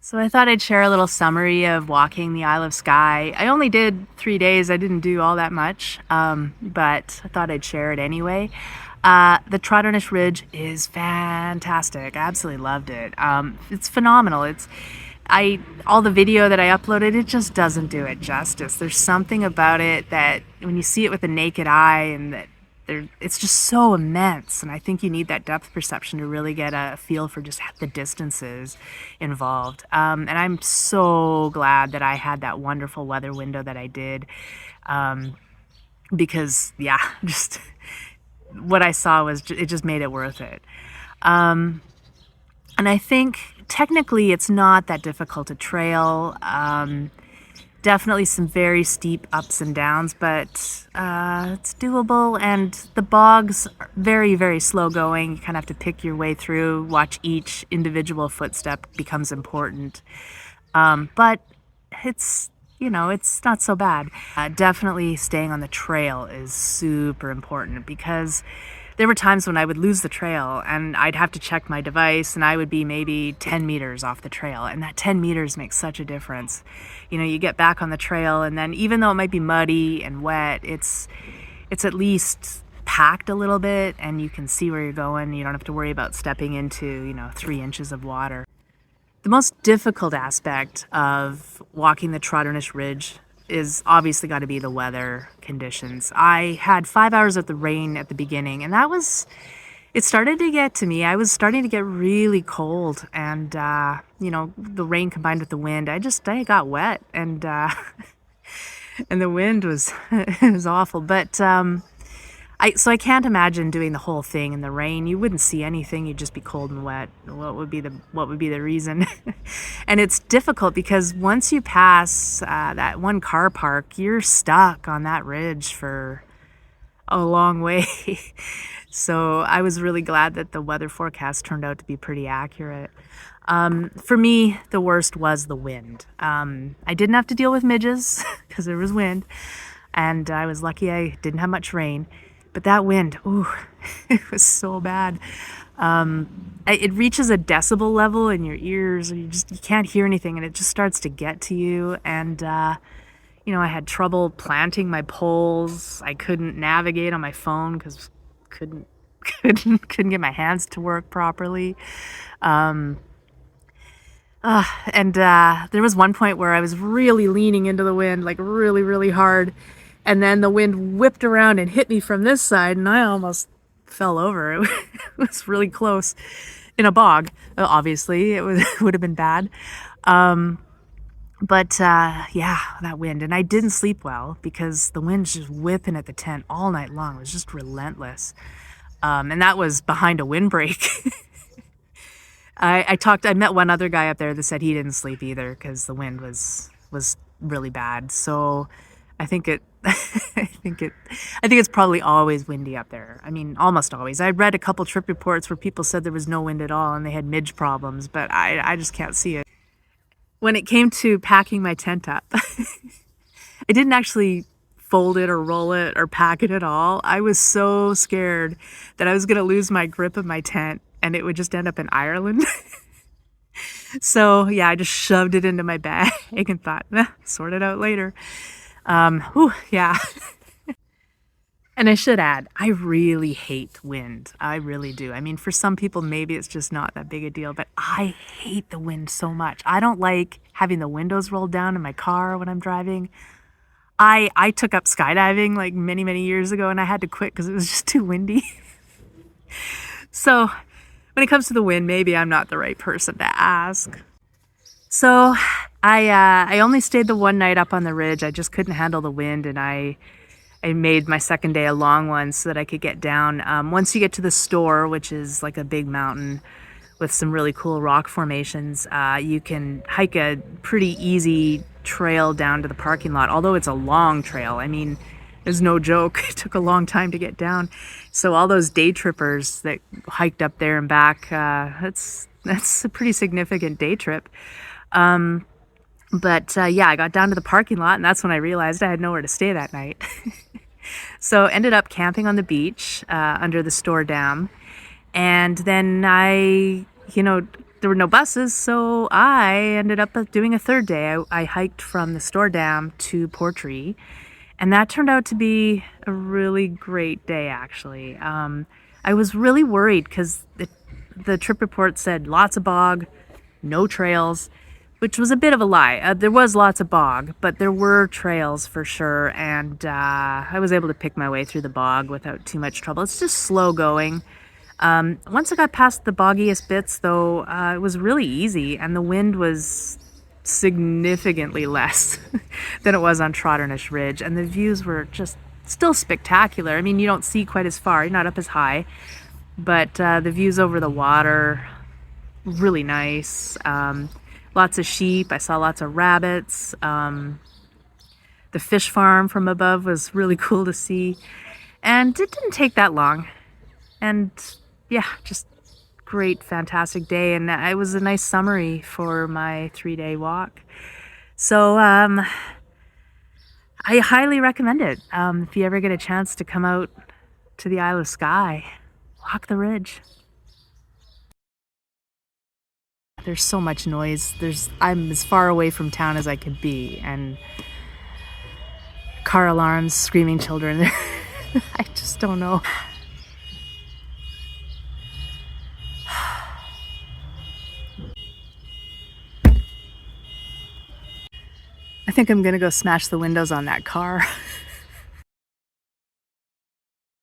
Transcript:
So I thought I'd share a little summary of walking the Isle of Skye. I only did 3 days. I didn't do all that much, but I thought I'd share it anyway. The Trotternish Ridge is fantastic. I absolutely loved it. It's phenomenal. I all the video that I uploaded, it just doesn't do it justice. There's something about it that when you see it with the naked eye, and that it's just so immense. And I think you need that depth perception to really get a feel for just the distances involved. And I'm so glad that I had that wonderful weather window that I did, because yeah, just what I saw it just made it worth it. And I think technically it's not that difficult to trail. Definitely some very steep ups and downs, but it's doable. And the bogs are very, very slow going. You kind of have to pick your way through, watch each individual footstep becomes important. But it's not so bad. Definitely staying on the trail is super important, because there were times when I would lose the trail and I'd have to check my device and I would be maybe 10 meters off the trail. And that 10 meters makes such a difference. You get back on the trail, and then even though it might be muddy and wet, it's at least packed a little bit and you can see where you're going. You don't have to worry about stepping into, 3 inches of water. The most difficult aspect of walking the Trotternish Ridge is obviously got to be the weather conditions. I had 5 hours of the rain at the beginning, and it started to get to me. I was starting to get really cold, and the rain combined with the wind, I got wet, and and the wind was it was awful. But I can't imagine doing the whole thing in the rain. You wouldn't see anything. You'd just be cold and wet. What would be the reason? And it's difficult because once you pass that one car park, you're stuck on that ridge for a long way. So I was really glad that the weather forecast turned out to be pretty accurate. For me, the worst was the wind. I didn't have to deal with midges because there was wind, and I was lucky I didn't have much rain. But that wind, ooh, it was so bad. It reaches a decibel level in your ears, and you can't hear anything, and it just starts to get to you. And I had trouble planting my poles. I couldn't navigate on my phone because couldn't couldn't get my hands to work properly. And there was one point where I was really leaning into the wind, like really, really hard. And then the wind whipped around and hit me from this side, and I almost fell over. It was really close in a bog. Obviously, would have been bad. But yeah, that wind. And I didn't sleep well because the wind's just whipping at the tent all night long. It was just relentless. And that was behind a windbreak. I met one other guy up there that said he didn't sleep either because the wind was really bad. So I think it's probably always windy up there. I mean, almost always. I read a couple trip reports where people said there was no wind at all and they had midge problems, but I just can't see it. When it came to packing my tent up, I didn't actually fold it or roll it or pack it at all. I was so scared that I was going to lose my grip of my tent and it would just end up in Ireland. So yeah, I just shoved it into my bag and thought, sort it out later. Yeah. And I should add, I really hate wind. I really do. I mean, for some people, maybe it's just not that big a deal, but I hate the wind so much. I don't like having the windows rolled down in my car when I'm driving. I took up skydiving like many, many years ago, and I had to quit because it was just too windy. So when it comes to the wind, maybe I'm not the right person to ask. So I only stayed the one night up on the ridge. I just couldn't handle the wind, and I made my second day a long one so that I could get down. Once you get to the store, which is like a big mountain with some really cool rock formations, you can hike a pretty easy trail down to the parking lot, although it's a long trail. I mean, it's no joke. It took a long time to get down. So all those day trippers that hiked up there and back, that's a pretty significant day trip. But yeah, I got down to the parking lot, and that's when I realized I had nowhere to stay that night. So ended up camping on the beach under the store dam. And then I there were no buses, so I ended up doing a third day. I hiked from the Store Dam to Portree, and that turned out to be a really great day, actually. I was really worried because the trip report said lots of bog, no trails, which was a bit of a lie. There was lots of bog, but there were trails for sure, and I was able to pick my way through the bog without too much trouble. It's just slow going. Once I got past the boggiest bits, though, it was really easy, and the wind was significantly less than it was on Trotternish Ridge, and the views were just still spectacular. I mean, you don't see quite as far, you're not up as high, but the views over the water, really nice. Lots of sheep, I saw lots of rabbits. The fish farm from above was really cool to see, and it didn't take that long. And yeah, just great, fantastic day, and it was a nice summary for my 3-day walk. So I highly recommend it. If you ever get a chance to come out to the Isle of Skye, walk the ridge. There's so much noise. I'm as far away from town as I could be, and car alarms, screaming children. I just don't know. I think I'm gonna go smash the windows on that car.